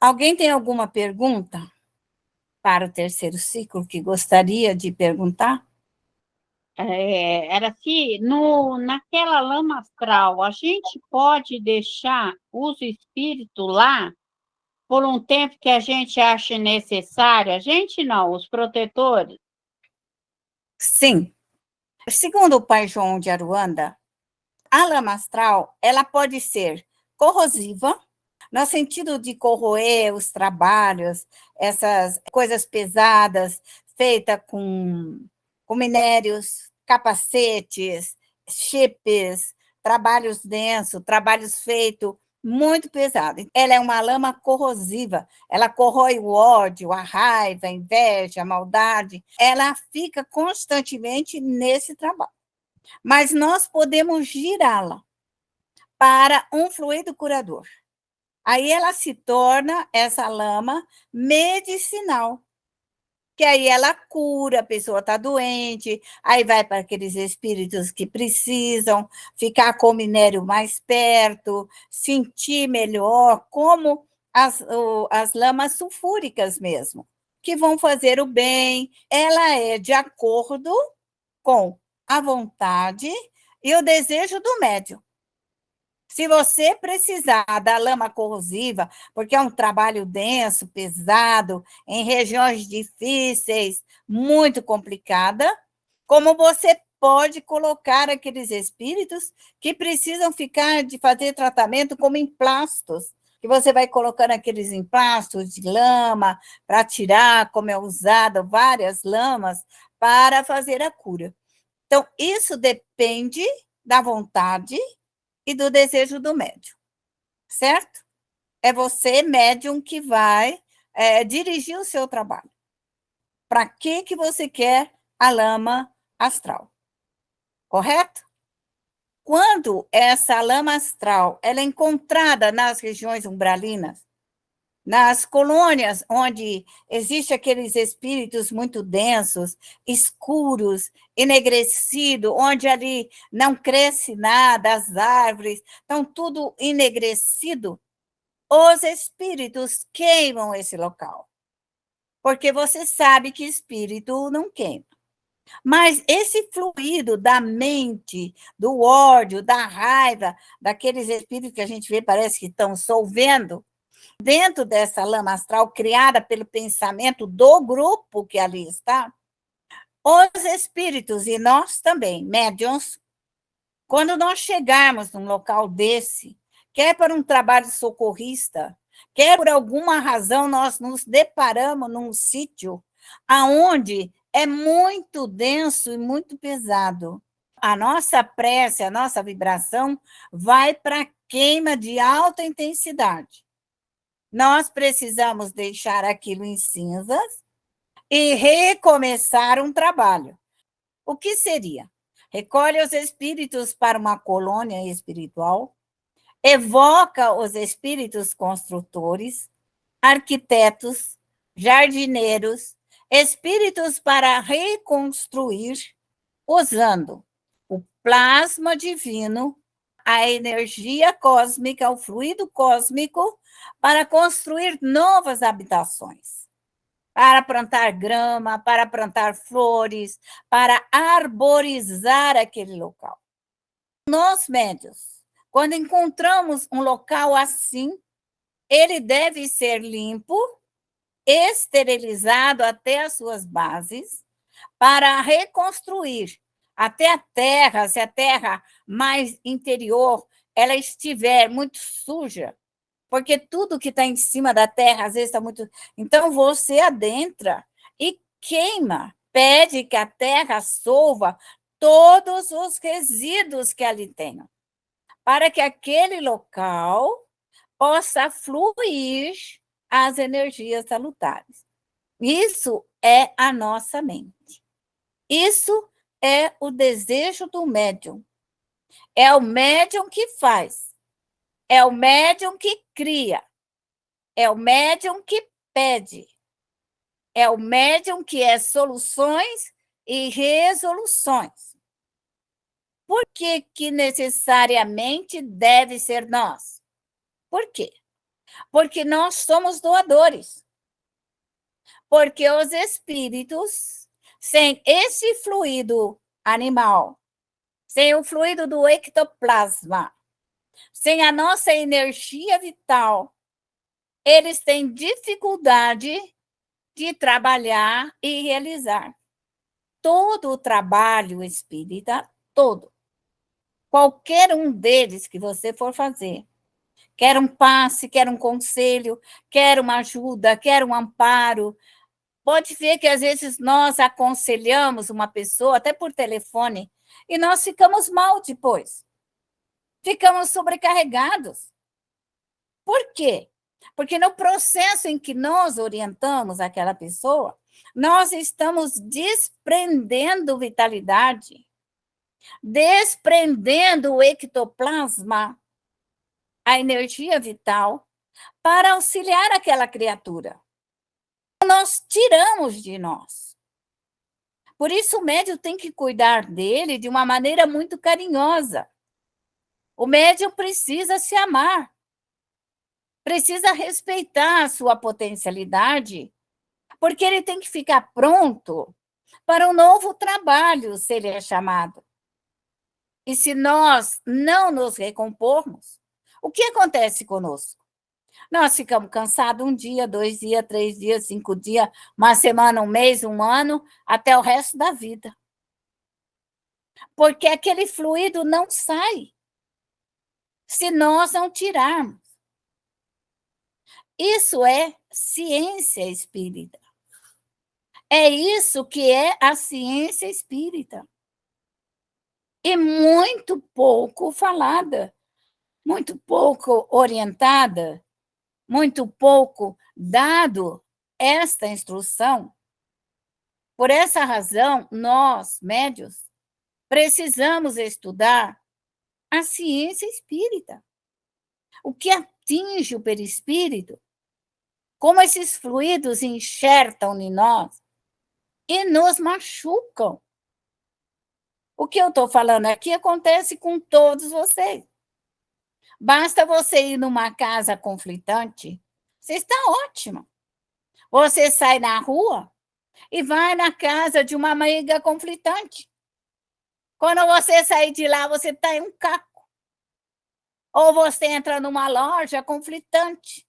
Alguém tem alguma pergunta para o terceiro ciclo que gostaria de perguntar? Era assim, naquela lama astral, a gente pode deixar os espíritos lá por um tempo que a gente ache necessário? A gente não, os protetores. Sim. Segundo o pai João de Aruanda, a lama astral ela pode ser corrosiva, no sentido de corroer os trabalhos, essas coisas pesadas, feitas com minérios, capacetes, chips, trabalhos densos, trabalhos feitos muito pesados. Ela é uma lama corrosiva, ela corrói o ódio, a raiva, a inveja, a maldade, ela fica constantemente nesse trabalho. Mas nós podemos girá-la para um fluido curador. Aí ela se torna, essa lama, medicinal, que aí ela cura, a pessoa está doente, aí vai para aqueles espíritos que precisam ficar com o minério mais perto, sentir melhor, como as lamas sulfúricas mesmo, que vão fazer o bem. Ela é de acordo com a vontade e o desejo do médium. Se você precisar da lama corrosiva, porque é um trabalho denso, pesado, em regiões difíceis, muito complicada, como você pode colocar aqueles espíritos que precisam ficar de fazer tratamento como emplastos, que você vai colocando aqueles emplastos de lama para tirar, como é usado várias lamas para fazer a cura. Então, isso depende da vontade e do desejo do médium, certo? É você, médium, que vai dirigir o seu trabalho. Para que você quer a lama astral? Correto? Quando essa lama astral ela é encontrada nas regiões umbralinas, nas colônias onde existem aqueles espíritos muito densos, escuros, enegrecidos, onde ali não cresce nada, as árvores estão tudo enegrecido, os espíritos queimam esse local, porque você sabe que espírito não queima. Mas esse fluido da mente, do ódio, da raiva, daqueles espíritos que a gente vê, parece que estão solvendo, dentro dessa lama astral criada pelo pensamento do grupo que ali está, os espíritos e nós também, médiuns, quando nós chegarmos num local desse, quer para um trabalho socorrista, quer por alguma razão nós nos deparamos num sítio aonde é muito denso e muito pesado, a nossa prece, a nossa vibração vai para queima de alta intensidade. Nós precisamos deixar aquilo em cinzas e recomeçar um trabalho. O que seria? Recolhe os espíritos para uma colônia espiritual, evoca os espíritos construtores, arquitetos, jardineiros, espíritos para reconstruir, usando o plasma divino, a energia cósmica, o fluido cósmico, para construir novas habitações, para plantar grama, para plantar flores, para arborizar aquele local. Nós, médios, quando encontramos um local assim, ele deve ser limpo, esterilizado até as suas bases, para reconstruir até a terra, se a terra mais interior ela estiver muito suja, porque tudo que está em cima da terra às vezes está muito. Então você adentra e queima, pede que a terra solva todos os resíduos que ali tenham, para que aquele local possa fluir as energias salutares. Isso é a nossa mente. Isso é o desejo do médium. É o médium que faz. É o médium que cria. É o médium que pede. É o médium que é soluções e resoluções. Por que necessariamente deve ser nós? Por quê? Porque nós somos doadores. Porque os espíritos, sem esse fluido animal, sem o fluido do ectoplasma, sem a nossa energia vital, eles têm dificuldade de trabalhar e realizar. Todo o trabalho espírita, todo, qualquer um deles que você for fazer, quer um passe, quer um conselho, quer uma ajuda, quer um amparo, pode ver que às vezes nós aconselhamos uma pessoa, até por telefone, e nós ficamos mal depois. Ficamos sobrecarregados. Por quê? Porque no processo em que nós orientamos aquela pessoa, nós estamos desprendendo vitalidade, desprendendo o ectoplasma, a energia vital, para auxiliar aquela criatura. Nós tiramos de nós. Por isso, o médium tem que cuidar dele de uma maneira muito carinhosa. O médium precisa se amar, precisa respeitar a sua potencialidade, porque ele tem que ficar pronto para um novo trabalho, se ele é chamado. E se nós não nos recompormos, o que acontece conosco? Nós ficamos cansados 1 dia, 2 dias, 3 dias, 5 dias, uma semana, um mês, um ano, até o resto da vida. Porque aquele fluido não sai se nós não tirarmos. Isso é ciência espírita. É isso que é a ciência espírita. E muito pouco falada, muito pouco orientada, muito pouco dado esta instrução. Por essa razão, nós, médios, precisamos estudar a ciência espírita. O que atinge o perispírito, como esses fluidos enxertam em nós e nos machucam. O que eu estou falando aqui acontece com todos vocês. Basta você ir numa casa conflitante, você está ótima. Você sai na rua e vai na casa de uma amiga conflitante. Quando você sair de lá, você está em um caco. Ou você entra numa loja conflitante.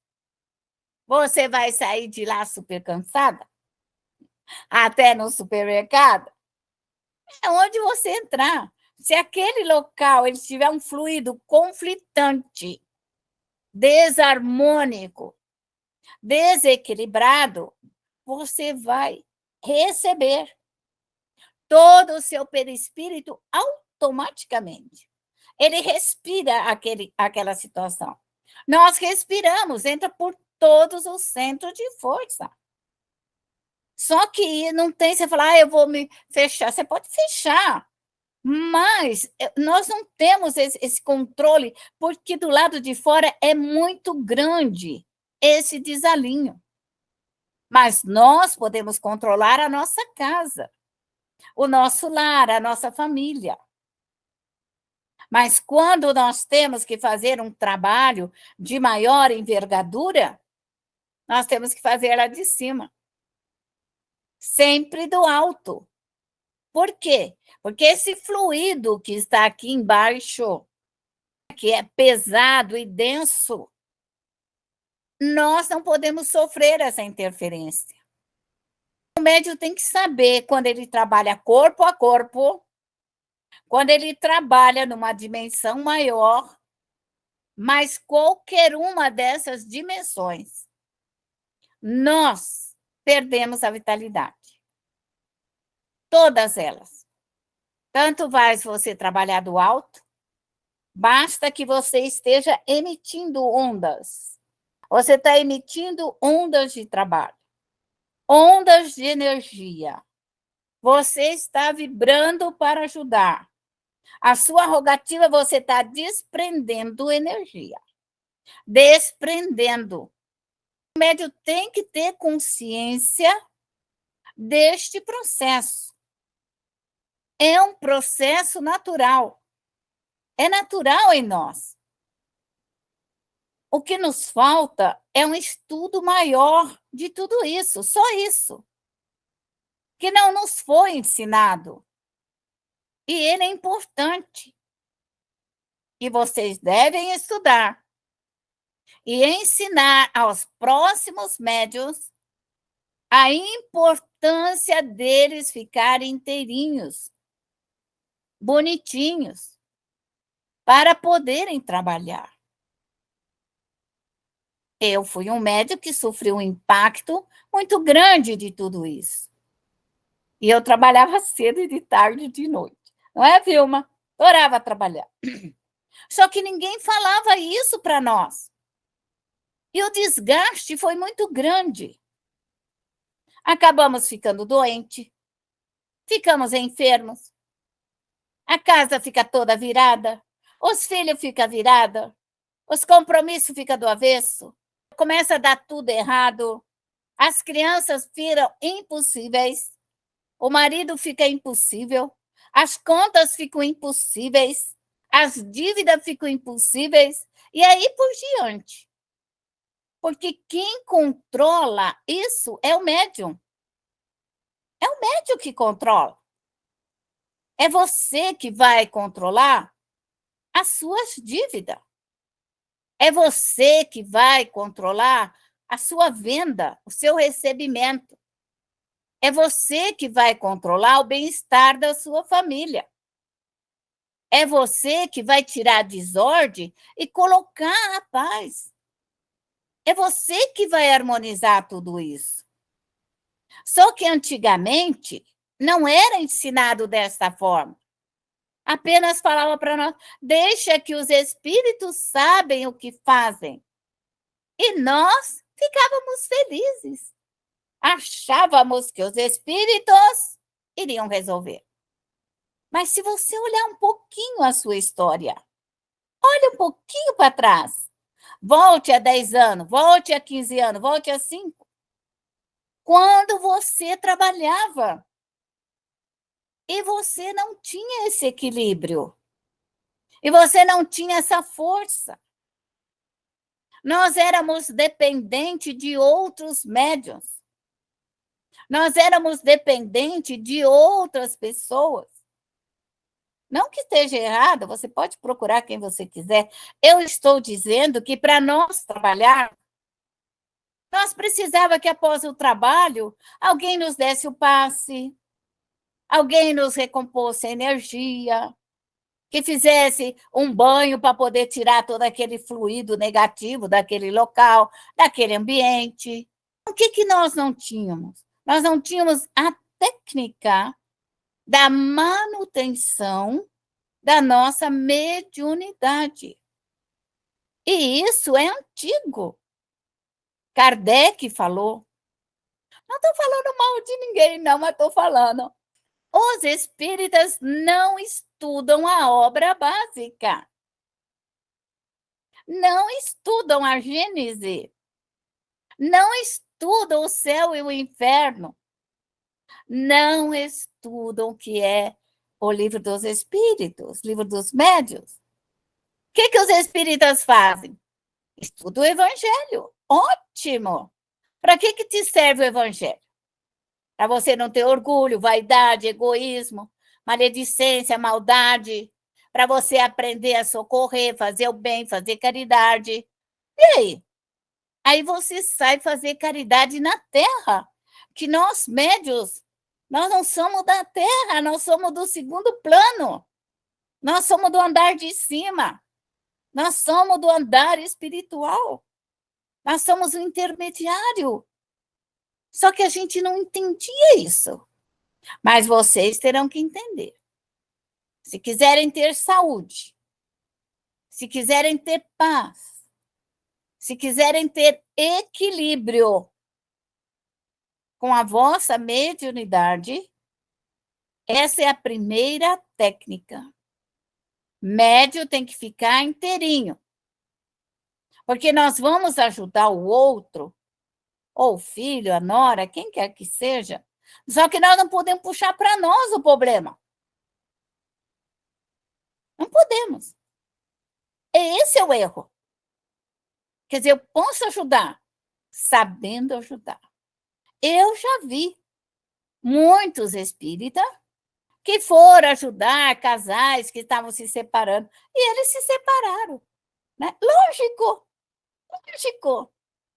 Você vai sair de lá super cansada? Até no supermercado? É onde você entrar. Se aquele local ele tiver um fluido conflitante, desarmônico, desequilibrado, você vai receber todo o seu perispírito automaticamente. Ele respira aquela situação. Nós respiramos, entra por todos os centros de força. Só que não tem, você falar, eu vou me fechar. Você pode fechar, mas nós não temos esse controle, porque do lado de fora é muito grande esse desalinho. Mas nós podemos controlar a nossa casa, o nosso lar, a nossa família. Mas quando nós temos que fazer um trabalho de maior envergadura, nós temos que fazer lá de cima. Sempre do alto. Por quê? Porque esse fluido que está aqui embaixo, que é pesado e denso, nós não podemos sofrer essa interferência. O médium tem que saber quando ele trabalha corpo a corpo, quando ele trabalha numa dimensão maior, mas qualquer uma dessas dimensões, nós perdemos a vitalidade. Todas elas. Tanto faz você trabalhar do alto, basta que você esteja emitindo ondas. Você está emitindo ondas de trabalho, ondas de energia. Você está vibrando para ajudar. A sua rogativa, você está desprendendo energia. Desprendendo. O médium tem que ter consciência deste processo. É um processo natural. É natural em nós. O que nos falta é um estudo maior de tudo isso, só isso, que não nos foi ensinado. E ele é importante. E vocês devem estudar e ensinar aos próximos médiuns a importância deles ficarem inteirinhos, bonitinhos, para poderem trabalhar. Eu fui um médium que sofreu um impacto muito grande de tudo isso. E eu trabalhava cedo e de tarde e de noite. Não é, Vilma? Adorava trabalhar. Só que ninguém falava isso para nós. E o desgaste foi muito grande. Acabamos ficando doentes, ficamos enfermos, a casa fica toda virada, os filhos ficam virados, os compromissos ficam do avesso, começa a dar tudo errado, as crianças viram impossíveis, o marido fica impossível, as contas ficam impossíveis, as dívidas ficam impossíveis, e aí por diante. Porque quem controla isso é o médium. É o médium que controla. É você que vai controlar as suas dívidas. É você que vai controlar a sua venda, o seu recebimento. É você que vai controlar o bem-estar da sua família. É você que vai tirar a desordem e colocar a paz. É você que vai harmonizar tudo isso. Só que antigamente não era ensinado desta forma. Apenas falava para nós, deixa que os espíritos sabem o que fazem. E nós ficávamos felizes. Achávamos que os espíritos iriam resolver. Mas se você olhar um pouquinho a sua história, olhe um pouquinho para trás, volte a 10 anos, volte a 15 anos, volte a 5. Quando você trabalhava e você não tinha esse equilíbrio, e você não tinha essa força. Nós éramos dependentes de outros médiuns. Nós éramos dependentes de outras pessoas. Não que esteja errado, você pode procurar quem você quiser. Eu estou dizendo que para nós trabalhar, nós precisava que após o trabalho, alguém nos desse o passe, alguém nos recompôsse a energia, que fizesse um banho para poder tirar todo aquele fluido negativo daquele local, daquele ambiente. O que nós não tínhamos? Nós não tínhamos a técnica da manutenção da nossa mediunidade. E isso é antigo. Kardec falou. Não estou falando mal de ninguém, não, mas estou falando. Os espíritas não estudam a obra básica. Não estudam a Gênese. Não estudam o céu e o inferno. Não estudam o que é o livro dos espíritos, livro dos médiuns. O que os espíritas fazem? Estudam o evangelho. Ótimo! Para que te serve o evangelho? Para você não ter orgulho, vaidade, egoísmo, maledicência, maldade, para você aprender a socorrer, fazer o bem, fazer caridade. E aí? Aí você sai fazer caridade na terra, que nós, médios, nós não somos da terra, nós somos do segundo plano. Nós somos do andar de cima. Nós somos do andar espiritual. Nós somos o intermediário. Só que a gente não entendia isso. Mas vocês terão que entender. Se quiserem ter saúde, se quiserem ter paz, se quiserem ter equilíbrio com a vossa mediunidade, essa é a primeira técnica. Médio tem que ficar inteirinho. Porque nós vamos ajudar o outro, ou o filho, a nora, quem quer que seja, só que nós não podemos puxar para nós o problema. Não podemos. Esse é o erro. Quer dizer, eu posso ajudar, sabendo ajudar. Eu já vi muitos espíritas que foram ajudar casais que estavam se separando, e eles se separaram. Né? Lógico, lógico,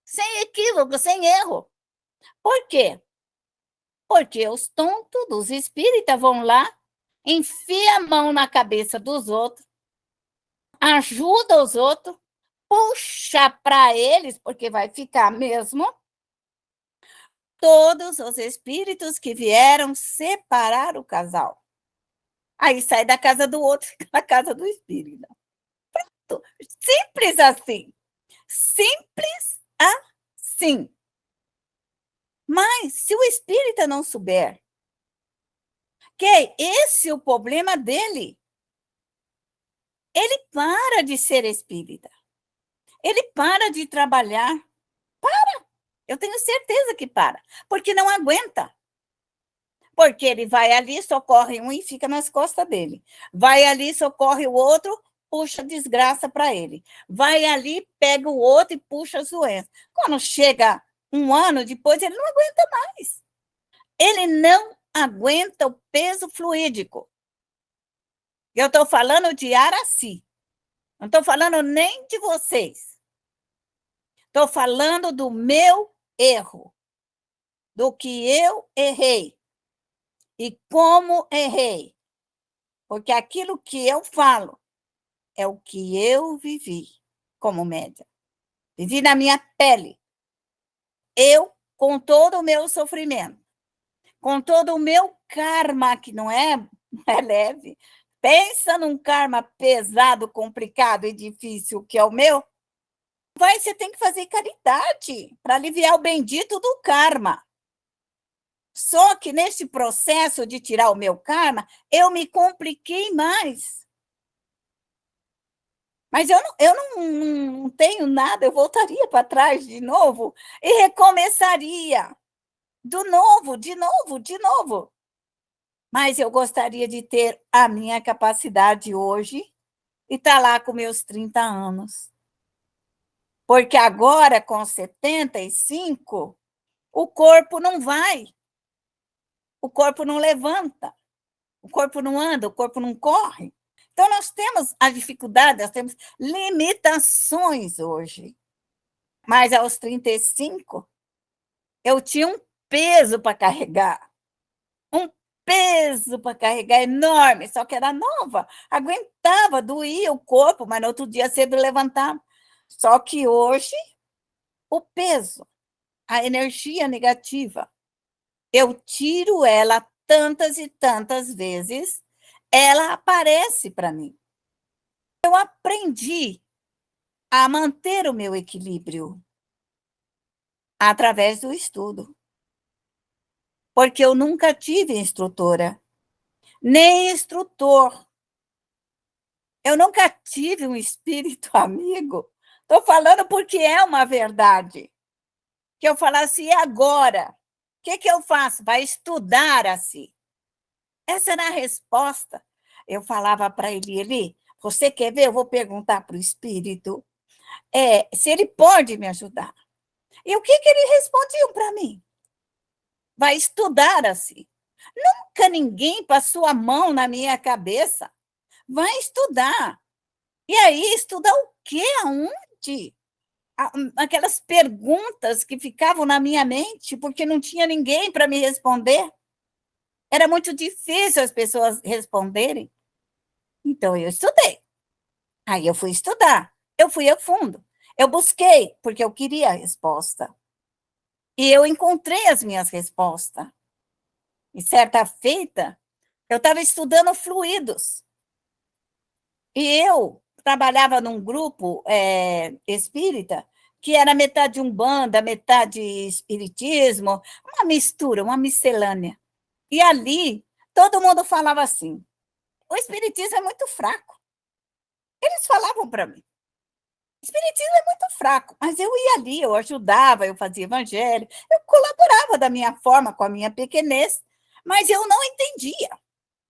sem equívoco, sem erro. Por quê? Porque os tontos dos espíritas vão lá, enfiam a mão na cabeça dos outros, ajuda os outros, puxa para eles, porque vai ficar mesmo, todos os espíritos que vieram separar o casal. Aí sai da casa do outro, fica na casa do espírito. Pronto. Simples assim. Simples assim. Mas se o espírita não souber que esse é o problema dele, ele para de ser espírita. Ele para de trabalhar. Para. Eu tenho certeza que para. Porque não aguenta. Porque ele vai ali, socorre um e fica nas costas dele. Vai ali, socorre o outro, puxa desgraça para ele. Vai ali, pega o outro e puxa as doenças. Quando chega um ano depois, ele não aguenta mais. Ele não aguenta o peso fluídico. Eu estou falando de Araci. Não estou falando nem de vocês. Estou falando do meu erro. Do que eu errei. E como errei. Porque aquilo que eu falo é o que eu vivi como médium. Vivi na minha pele. Eu, com todo o meu sofrimento, com todo o meu karma, que não é leve, pensa num karma pesado, complicado e difícil que é o meu, você tem que fazer caridade para aliviar o bendito do karma. Só que nesse processo de tirar o meu karma, eu me compliquei mais. Mas eu não tenho nada, eu voltaria para trás de novo e recomeçaria. De novo, de novo, de novo. Mas eu gostaria de ter a minha capacidade hoje e estar lá com meus 30 anos. Porque agora, com 75, o corpo não vai. O corpo não levanta. O corpo não anda, o corpo não corre. Então, nós temos a dificuldade, nós temos limitações hoje. Mas aos 35, eu tinha um peso para carregar. Um peso para carregar enorme, só que era nova. Aguentava, doía o corpo, mas no outro dia cedo levantava. Só que hoje, o peso, a energia negativa, eu tiro ela tantas e tantas vezes, ela aparece para mim. Eu aprendi a manter o meu equilíbrio através do estudo. Porque eu nunca tive instrutora, nem instrutor. Eu nunca tive um espírito amigo. Estou falando porque é uma verdade. Que eu falasse, e agora? O que eu faço? Vai estudar assim. Essa era a resposta. Eu falava para ele, você quer ver? Eu vou perguntar para o espírito se ele pode me ajudar. E o que eles respondiam para mim? Vai estudar assim. Nunca ninguém passou a mão na minha cabeça. Vai estudar. E aí, estudar o quê? Aonde? Aquelas perguntas que ficavam na minha mente, porque não tinha ninguém para me responder. Era muito difícil as pessoas responderem. Então, eu estudei. Aí, eu fui estudar. Eu fui a fundo. Eu busquei, porque eu queria a resposta. E eu encontrei as minhas respostas. E certa feita, eu estava estudando fluidos. E eu trabalhava num grupo espírita, que era metade umbanda, metade espiritismo, uma mistura, uma miscelânea. E ali, todo mundo falava assim, o espiritismo é muito fraco. Eles falavam para mim, o espiritismo é muito fraco, mas eu ia ali, eu ajudava, eu fazia evangelho, eu colaborava da minha forma, com a minha pequenez, mas eu não entendia.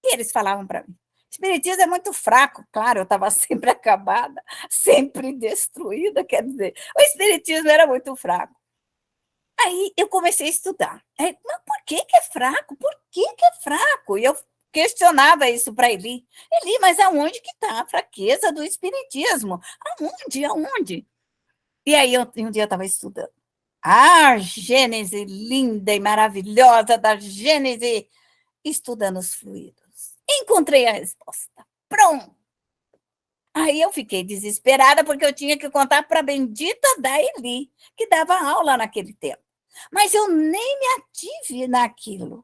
E eles falavam para mim, Espiritismo é muito fraco, claro, eu estava sempre acabada, sempre destruída, quer dizer, o espiritismo era muito fraco. Aí eu comecei a estudar. Aí, mas por que é fraco? Por que é fraco? E eu questionava isso para Eli. Eli, mas aonde que está a fraqueza do espiritismo? Aonde? Aonde? E aí um dia eu estava estudando. A Gênese linda e maravilhosa da Gênese, estudando os fluidos. Encontrei a resposta. Pronto. Aí eu fiquei desesperada porque eu tinha que contar para a bendita da Eli, que dava aula naquele tempo. Mas eu nem me ative naquilo.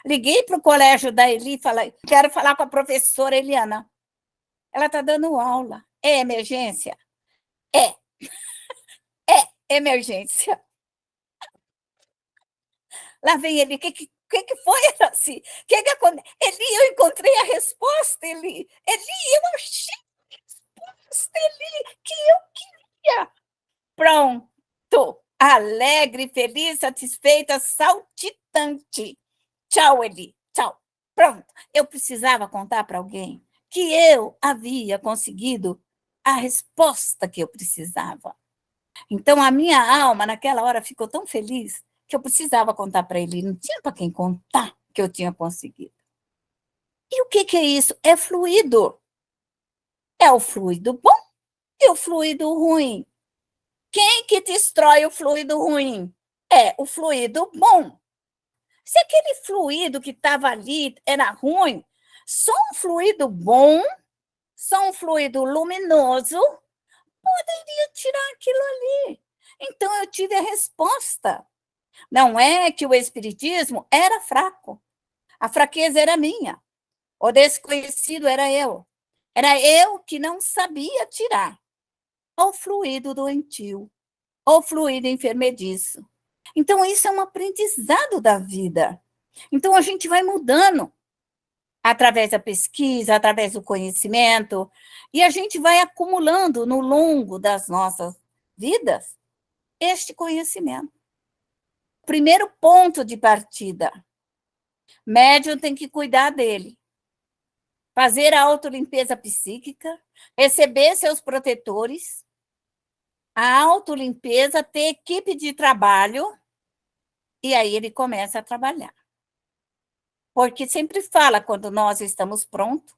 Liguei para o colégio da Eli e falei, quero falar com a professora Eliana. Ela está dando aula. É emergência? É. É emergência. Lá vem ele, o que foi, Araci? Que aconteceu? Eli, eu encontrei a resposta, Eli. Eli, eu achei a resposta, Eli, que eu queria. Pronto. Alegre, feliz, satisfeita, saltitante. Tchau, Eli. Tchau. Pronto. Eu precisava contar para alguém que eu havia conseguido a resposta que eu precisava. Então, a minha alma, naquela hora, ficou tão feliz que eu precisava contar para ele. Não tinha para quem contar que eu tinha conseguido. E o que é isso? É fluido. É o fluido bom e o fluido ruim. Quem que destrói o fluido ruim? É o fluido bom. Se aquele fluido que estava ali era ruim, só um fluido bom, só um fluido luminoso, poderia tirar aquilo ali. Então, eu tive a resposta. Não é que o espiritismo era fraco. A fraqueza era minha. O desconhecido era eu. Era eu que não sabia tirar o fluido doentio, o fluido enfermediço. Então, isso é um aprendizado da vida. Então, a gente vai mudando através da pesquisa, através do conhecimento, e a gente vai acumulando no longo das nossas vidas este conhecimento. Primeiro ponto de partida, médium tem que cuidar dele, fazer a autolimpeza psíquica, receber seus protetores, a autolimpeza, ter equipe de trabalho, e aí ele começa a trabalhar. Porque sempre fala, quando nós estamos prontos,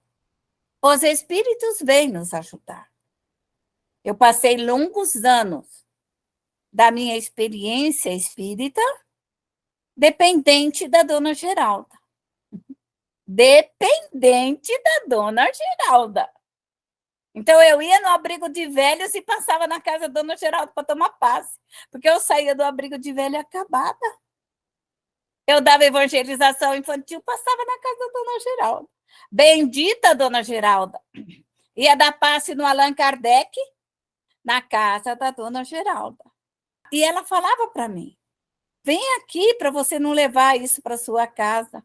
os espíritos vêm nos ajudar. Eu passei longos anos da minha experiência espírita dependente da dona Geralda. Dependente da dona Geralda. Então, eu ia no abrigo de velhos e passava na casa da dona Geralda para tomar passe, porque eu saía do abrigo de velho acabada. Eu dava evangelização infantil, passava na casa da dona Geralda. Bendita dona Geralda. Ia dar passe no Allan Kardec, na casa da dona Geralda. E ela falava para mim, vem aqui para você não levar isso para sua casa.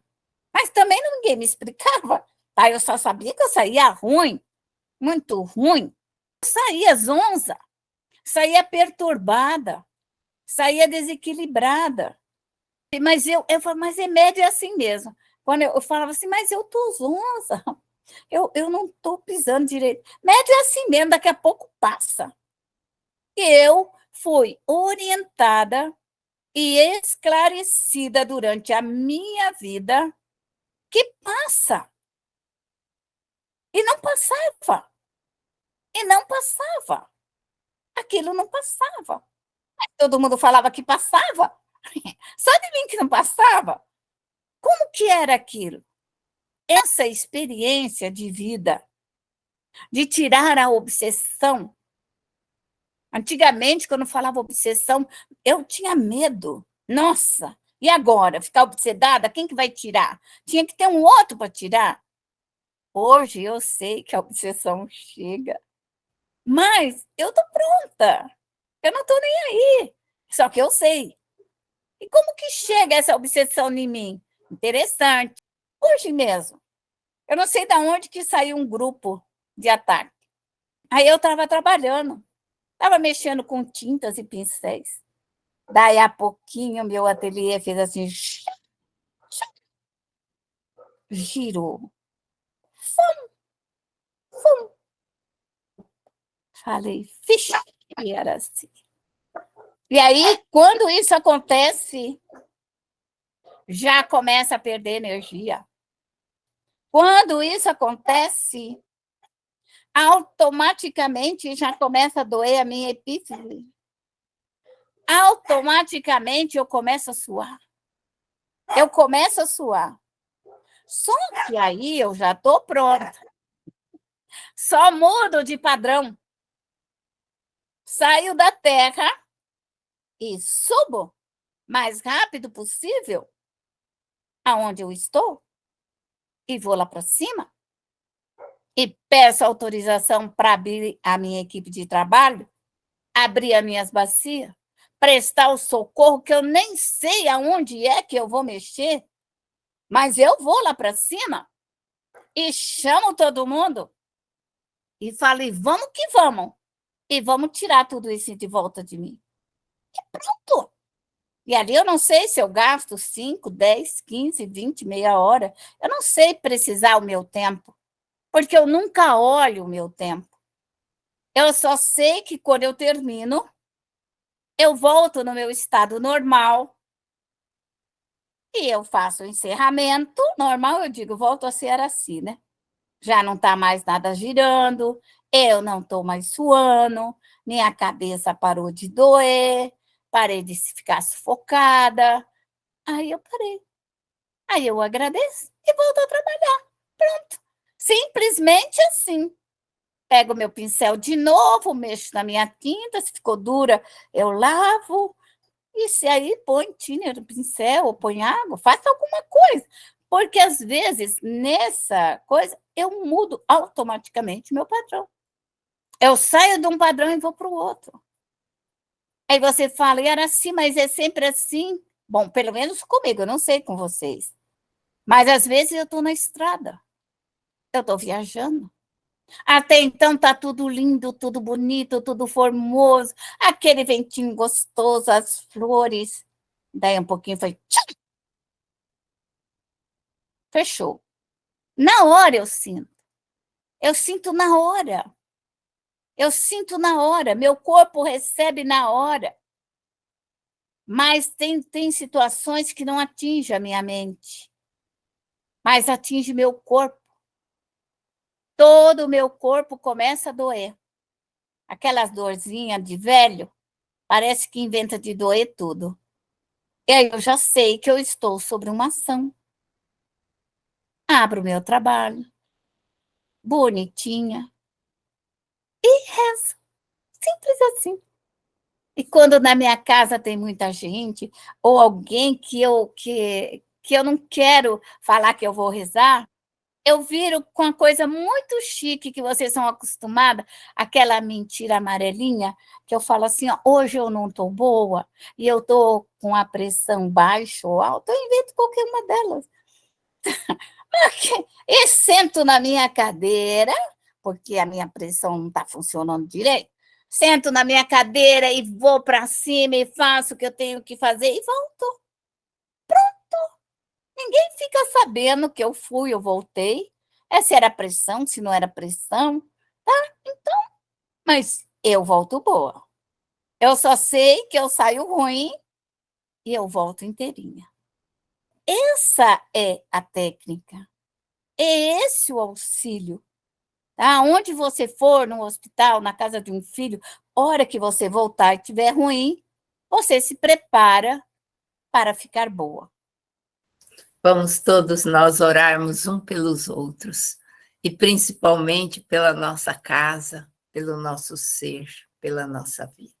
Mas também ninguém me explicava. Tá? Eu só sabia que eu saía ruim, muito ruim. Eu saía zonza, saía perturbada, saía desequilibrada. Mas eu falava, mas remédio é assim mesmo. Quando eu falava assim, mas eu tô zonza, eu não estou pisando direito. Médio é assim mesmo, daqui a pouco passa. Eu fui orientada e esclarecida durante a minha vida que passa. E não passava. E não passava. Aquilo não passava. Todo mundo falava que passava. Só de mim que não passava. Como que era aquilo? Essa experiência de vida, de tirar a obsessão. Antigamente, quando falava obsessão, eu tinha medo. Nossa, e agora? Ficar obsedada? Quem que vai tirar? Tinha que ter um outro para tirar. Hoje eu sei que a obsessão chega, mas eu estou pronta. Eu não estou nem aí. Só que eu sei. E como que chega essa obsessão em mim? Interessante. Hoje mesmo, eu não sei de onde que saiu um grupo de ataque. Aí eu estava trabalhando, estava mexendo com tintas e pincéis. Daí a pouquinho meu ateliê fez assim, girou. Falei, vixe, e era assim. E aí, quando isso acontece, já começa a perder energia. Quando isso acontece, automaticamente já começa a doer a minha epífise. Automaticamente eu começo a suar. Eu começo a suar. Só que aí eu já estou pronta. Só mudo de padrão. Saio da terra e subo mais rápido possível aonde eu estou e vou lá para cima e peço autorização para abrir a minha equipe de trabalho, abrir as minhas bacias, prestar o socorro que eu nem sei aonde é que eu vou mexer, mas eu vou lá para cima e chamo todo mundo e falo, e vamos que vamos, e vamos tirar tudo isso de volta de mim. E pronto. E ali eu não sei se eu gasto 5, 10, 15, 20, meia hora. Eu não sei precisar o meu tempo, porque eu nunca olho o meu tempo. Eu só sei que quando eu termino, eu volto no meu estado normal e eu faço o encerramento normal, eu digo, volto a ser assim, né? Já não está mais nada girando, eu não estou mais suando, minha cabeça parou de doer, parei de ficar sufocada. Aí eu parei. Aí eu agradeço e volto a trabalhar. Pronto. Simplesmente assim. Pego meu pincel de novo, mexo na minha tinta, se ficou dura, eu lavo. E se aí põe tinta no pincel, ou põe água, faça alguma coisa. Porque às vezes, nessa coisa, eu mudo automaticamente meu padrão. Eu saio de um padrão e vou para o outro. Aí você fala, e era assim, mas é sempre assim? Bom, pelo menos comigo, eu não sei com vocês. Mas às vezes eu estou na estrada, eu estou viajando. Até então está tudo lindo, tudo bonito, tudo formoso, aquele ventinho gostoso, as flores. Daí um pouquinho foi, tchum, fechou. Na hora eu sinto na hora. Eu sinto na hora, meu corpo recebe na hora. Mas tem situações que não atingem a minha mente, mas atinge meu corpo. Todo o meu corpo começa a doer. Aquelas dorzinhas de velho, parece que inventa de doer tudo. E aí eu já sei que eu estou sobre uma ação. Abro o meu trabalho, bonitinha, e rezo. Simples assim. E quando na minha casa tem muita gente, ou alguém que eu não quero falar que eu vou rezar, eu viro com uma coisa muito chique que vocês são acostumadas, aquela mentira amarelinha, que eu falo assim, ó, hoje eu não estou boa, e eu estou com a pressão baixa ou alta, eu invento qualquer uma delas. E sento na minha cadeira, porque a minha pressão não está funcionando direito, sento na minha cadeira e vou para cima e faço o que eu tenho que fazer e volto. Ninguém fica sabendo que eu fui, eu voltei. Se era pressão, se não era pressão, tá? Então, mas eu volto boa. Eu só sei que eu saio ruim e eu volto inteirinha. Essa é a técnica. É esse o auxílio. Tá? Onde você for, no hospital, na casa de um filho, hora que você voltar e estiver ruim, você se prepara para ficar boa. Vamos todos nós orarmos um pelos outros, e principalmente pela nossa casa, pelo nosso ser, pela nossa vida.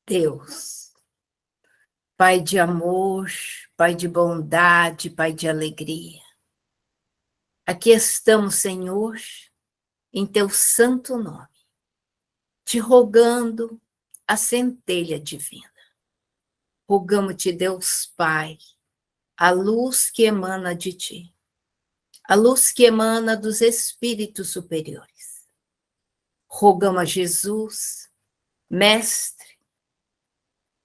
Deus, Pai de amor, Pai de bondade, Pai de alegria. Aqui estamos, Senhor, em teu santo nome, te rogando a centelha divina. Rogamos-te, Deus Pai, a luz que emana de ti, a luz que emana dos espíritos superiores. Rogamos a Jesus, Mestre,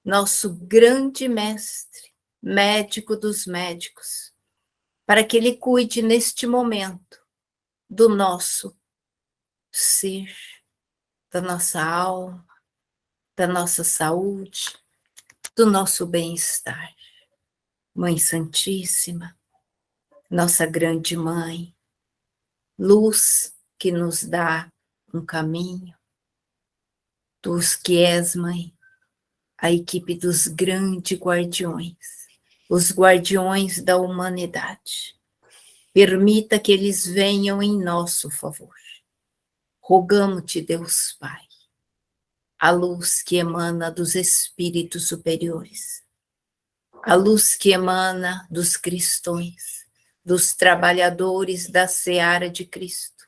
nosso grande Mestre, médico dos médicos, para que Ele cuide neste momento do nosso ser, da nossa alma, da nossa saúde, do nosso bem-estar. Mãe Santíssima, nossa grande mãe, luz que nos dá um caminho, tu que és, mãe, a equipe dos grandes guardiões, os guardiões da humanidade. Permita que eles venham em nosso favor. Rogamo-te, Deus Pai, a luz que emana dos espíritos superiores, a luz que emana dos cristãos, dos trabalhadores da seara de Cristo,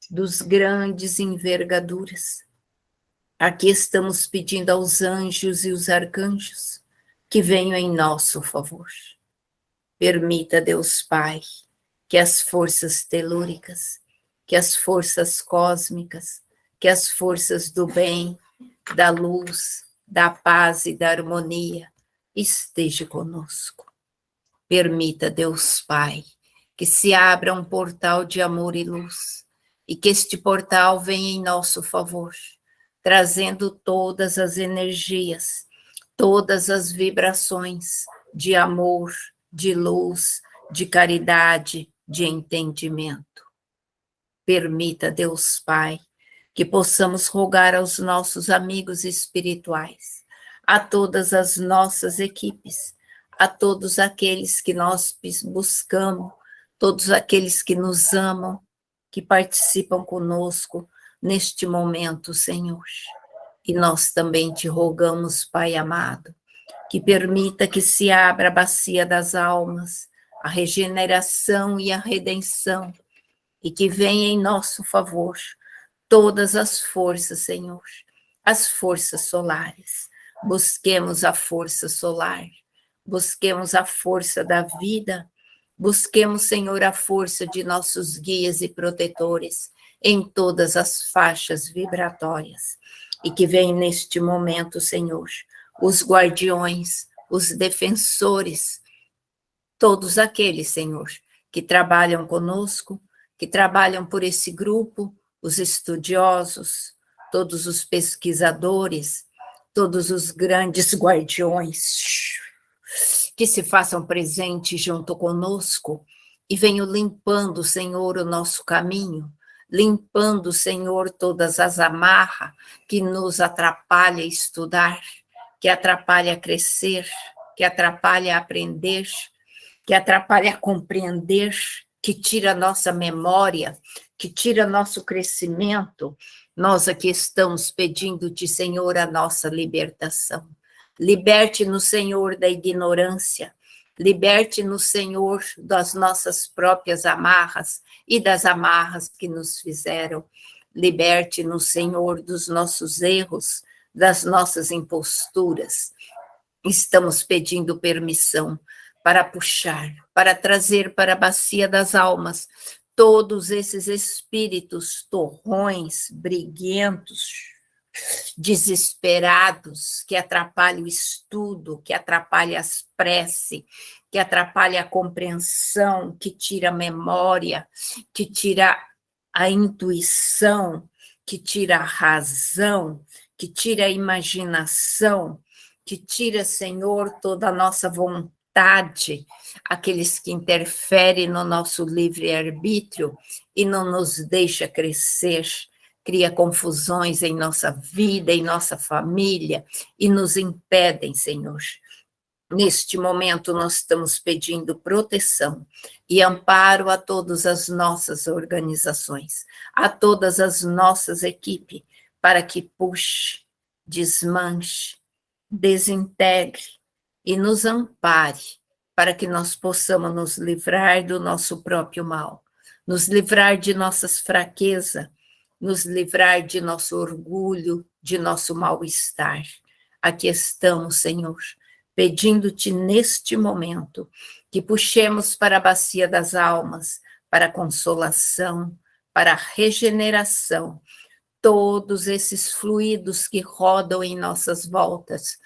dos grandes envergaduras. Aqui estamos pedindo aos anjos e os arcanjos que venham em nosso favor. Permita, Deus Pai, que as forças telúricas, que as forças cósmicas, que as forças do bem, da luz, da paz e da harmonia esteja conosco. Permita, Deus Pai, que se abra um portal de amor e luz, e que este portal venha em nosso favor, trazendo todas as energias, todas as vibrações de amor, de luz, de caridade, de entendimento. Permita, Deus Pai, que possamos rogar aos nossos amigos espirituais, a todas as nossas equipes, a todos aqueles que nós buscamos, todos aqueles que nos amam, que participam conosco neste momento, Senhor. E nós também te rogamos, Pai amado, que permita que se abra a bacia das almas, a regeneração e a redenção, e que venha em nosso favor todas as forças, Senhor, as forças solares. Busquemos a força solar, busquemos a força da vida, busquemos, Senhor, a força de nossos guias e protetores em todas as faixas vibratórias. E que venha neste momento, Senhor, os guardiões, os defensores, todos aqueles, Senhor, que trabalham conosco, que trabalham por esse grupo, os estudiosos, todos os pesquisadores, todos os grandes guardiões, que se façam presentes junto conosco e venham limpando, Senhor, o nosso caminho, limpando, Senhor, todas as amarras que nos atrapalham a estudar, que atrapalham a crescer, que atrapalham a aprender, que atrapalham a compreender, que tira a nossa memória, que tira nosso crescimento. Nós aqui estamos pedindo-te, Senhor, a nossa libertação. Liberte-nos, Senhor, da ignorância. Liberte-nos, Senhor, das nossas próprias amarras e das amarras que nos fizeram. Liberte-nos, Senhor, dos nossos erros, das nossas imposturas. Estamos pedindo permissão para puxar, para trazer para a bacia das almas todos esses espíritos torrões, briguentos, desesperados, que atrapalham o estudo, que atrapalham as preces, que atrapalham a compreensão, que tira a memória, que tira a intuição, que tira a razão, que tira a imaginação, que tira, Senhor, toda a nossa vontade, aqueles que interferem no nosso livre-arbítrio e não nos deixa crescer, cria confusões em nossa vida, em nossa família, e nos impedem, Senhor. Neste momento, nós estamos pedindo proteção e amparo a todas as nossas organizações, a todas as nossas equipes, para que puxe, desmanche, desintegre e nos ampare, para que nós possamos nos livrar do nosso próprio mal, nos livrar de nossas fraquezas, nos livrar de nosso orgulho, de nosso mal-estar. Aqui estamos, Senhor, pedindo-te neste momento que puxemos para a bacia das almas, para a consolação, para a regeneração, todos esses fluidos que rodam em nossas voltas,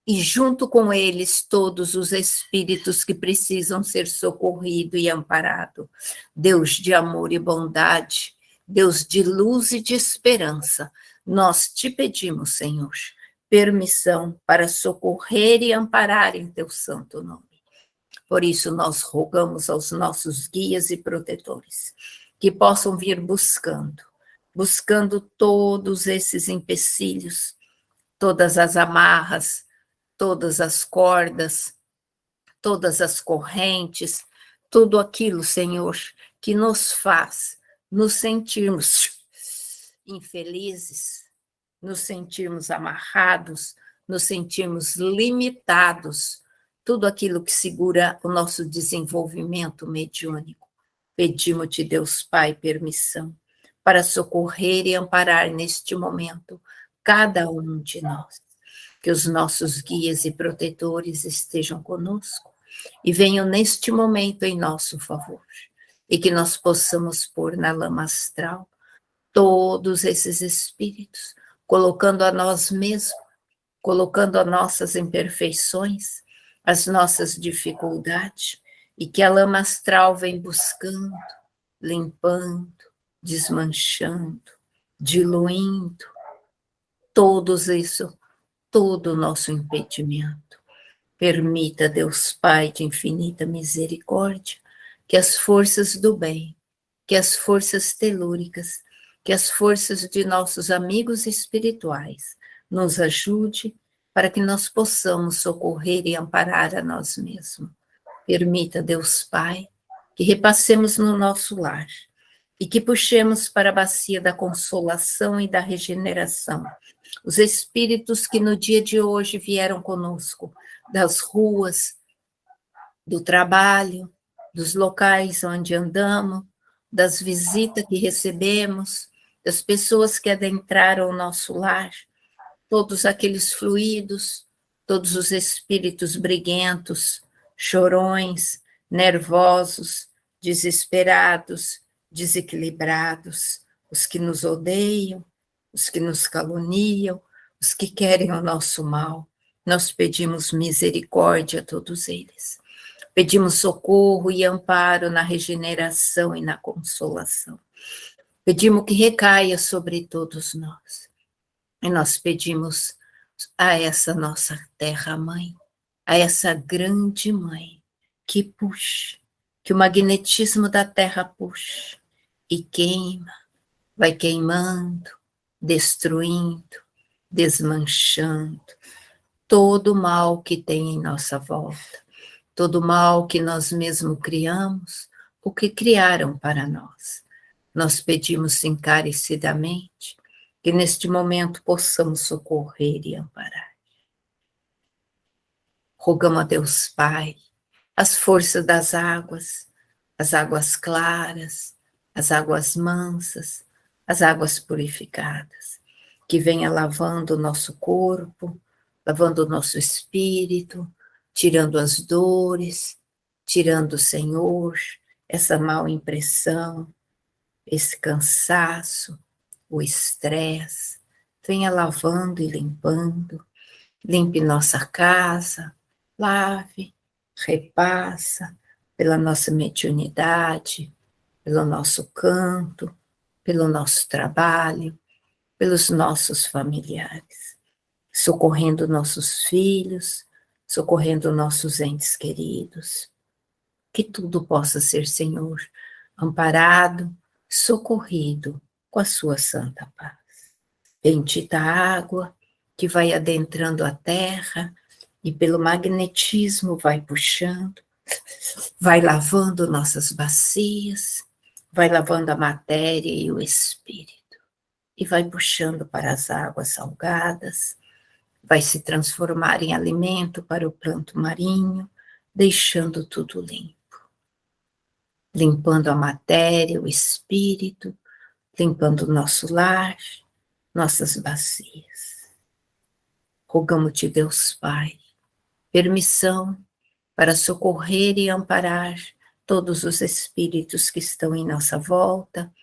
e junto com eles todos os espíritos que precisam ser socorridos e amparados. Deus de amor e bondade, Deus de luz e de esperança, nós te pedimos, Senhor, permissão para socorrer e amparar em teu santo nome. Por isso, nós rogamos aos nossos guias e protetores que possam vir buscando todos esses empecilhos, todas as amarras, todas as cordas, todas as correntes, tudo aquilo, Senhor, que nos faz nos sentirmos infelizes, nos sentirmos amarrados, nos sentirmos limitados, tudo aquilo que segura o nosso desenvolvimento mediúnico. Pedimos-te, Deus Pai, permissão para socorrer e amparar neste momento cada um de nós. Que os nossos guias e protetores estejam conosco e venham neste momento em nosso favor. E que nós possamos pôr na lama astral todos esses espíritos, colocando a nós mesmos, colocando as nossas imperfeições, as nossas dificuldades, e que a lama astral vem buscando, limpando, desmanchando, diluindo, todo o nosso impedimento. Permita, Deus Pai de infinita misericórdia, que as forças do bem, que as forças telúricas, que as forças de nossos amigos espirituais nos ajude para que nós possamos socorrer e amparar a nós mesmos. Permita, Deus Pai, que repassemos no nosso lar e que puxemos para a bacia da consolação e da regeneração os espíritos que no dia de hoje vieram conosco, das ruas, do trabalho, dos locais onde andamos, das visitas que recebemos, das pessoas que adentraram o nosso lar, todos aqueles fluidos, todos os espíritos briguentos, chorões, nervosos, desesperados, desequilibrados, os que nos odeiam, os que nos caluniam, os que querem o nosso mal. Nós pedimos misericórdia a todos eles. Pedimos socorro e amparo na regeneração e na consolação. Pedimos que recaia sobre todos nós. E nós pedimos a essa nossa terra-mãe, a essa grande mãe, que puxe, que o magnetismo da terra puxe e queima, vai queimando, destruindo, desmanchando todo o mal que tem em nossa volta, todo o mal que nós mesmos criamos, o que criaram para nós. Nós pedimos encarecidamente que neste momento possamos socorrer e amparar. Rogamos a Deus Pai, as forças das águas, as águas claras, as águas mansas, as águas purificadas, que venha lavando o nosso corpo, lavando o nosso espírito, tirando as dores, tirando, Senhor, essa mal impressão, esse cansaço, o estresse, venha lavando e limpando, limpe nossa casa, lave, repassa pela nossa mediunidade, pelo nosso canto, pelo nosso trabalho, pelos nossos familiares, socorrendo nossos filhos, socorrendo nossos entes queridos. Que tudo possa ser, Senhor, amparado, socorrido com a sua santa paz. Bendita água que vai adentrando a terra e pelo magnetismo vai puxando, vai lavando nossas bacias, vai lavando a matéria e o espírito, e vai puxando para as águas salgadas, vai se transformar em alimento para o planto marinho, deixando tudo limpo. Limpando a matéria, o espírito, limpando o nosso lar, nossas bacias. Rogamos-te, Deus Pai, permissão para socorrer e amparar todos os espíritos que estão em nossa volta,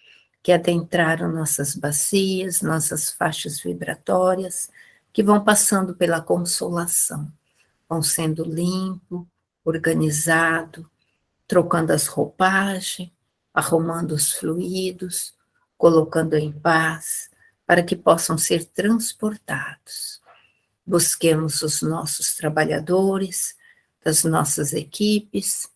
que adentraram nossas bacias, nossas faixas vibratórias, que vão passando pela consolação, vão sendo limpo, organizado, trocando as roupagens, arrumando os fluidos, colocando em paz, para que possam ser transportados. Busquemos os nossos trabalhadores, das nossas equipes,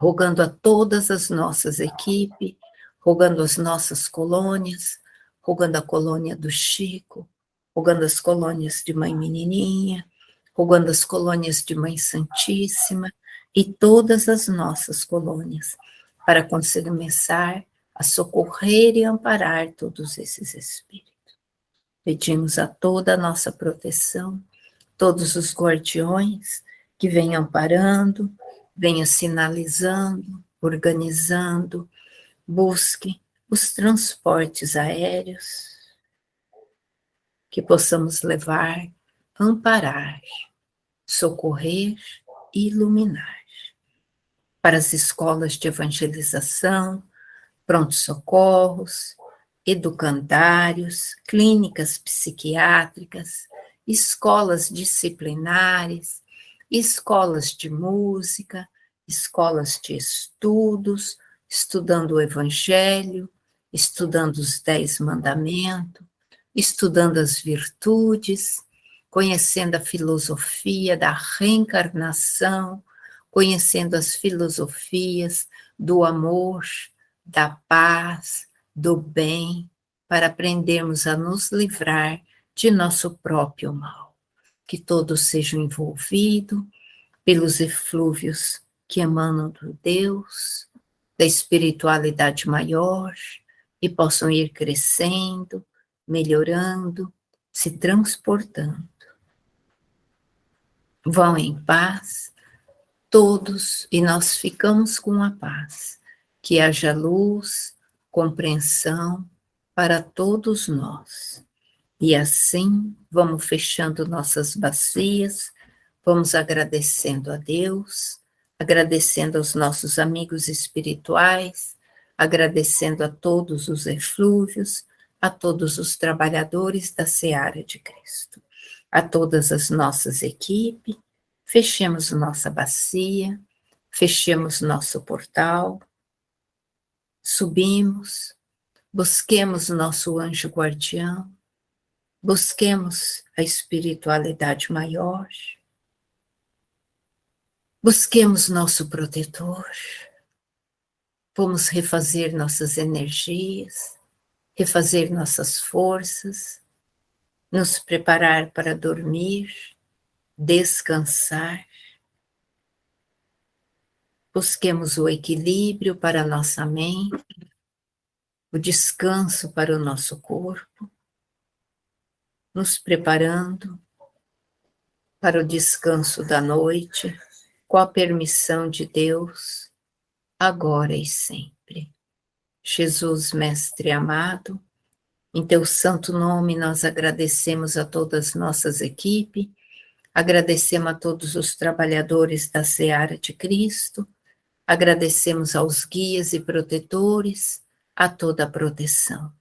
rogando a todas as nossas equipes, rogando as nossas colônias, rogando a colônia do Chico, rogando as colônias de Mãe Menininha, rogando as colônias de Mãe Santíssima e todas as nossas colônias, para começar a socorrer e amparar todos esses espíritos. Pedimos a toda a nossa proteção, todos os guardiões que venham amparando, venham sinalizando, organizando, busque os transportes aéreos, que possamos levar, amparar, socorrer e iluminar. Para as escolas de evangelização, pronto-socorros, educandários, clínicas psiquiátricas, escolas disciplinares, escolas de música, escolas de estudos, estudando o Evangelho, estudando os 10 mandamentos, estudando as virtudes, conhecendo a filosofia da reencarnação, conhecendo as filosofias do amor, da paz, do bem, para aprendermos a nos livrar de nosso próprio mal. Que todos sejam envolvidos pelos eflúvios que emanam do Deus, da espiritualidade maior, e possam ir crescendo, melhorando, se transportando. Vão em paz, todos, e nós ficamos com a paz. Que haja luz, compreensão para todos nós. E assim, vamos fechando nossas bacias, vamos agradecendo a Deus, agradecendo aos nossos amigos espirituais, agradecendo a todos os eflúvios, a todos os trabalhadores da Seara de Cristo, a todas as nossas equipes. Fechemos nossa bacia, fechemos nosso portal, subimos, busquemos nosso anjo guardião, busquemos a espiritualidade maior, busquemos nosso protetor, vamos refazer nossas energias, refazer nossas forças, nos preparar para dormir, descansar. Busquemos o equilíbrio para a nossa mente, o descanso para o nosso corpo, nos preparando para o descanso da noite, com a permissão de Deus, agora e sempre. Jesus, Mestre amado, em teu santo nome nós agradecemos a todas as nossas equipes, agradecemos a todos os trabalhadores da Seara de Cristo, agradecemos aos guias e protetores, a toda a proteção.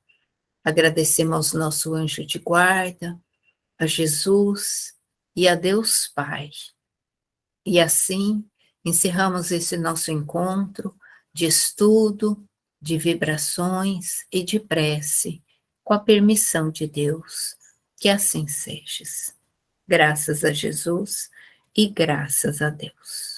Agradecemos ao nosso anjo de guarda, a Jesus e a Deus Pai. E assim, encerramos esse nosso encontro de estudo, de vibrações e de prece, com a permissão de Deus, que assim seja. Graças a Jesus e graças a Deus.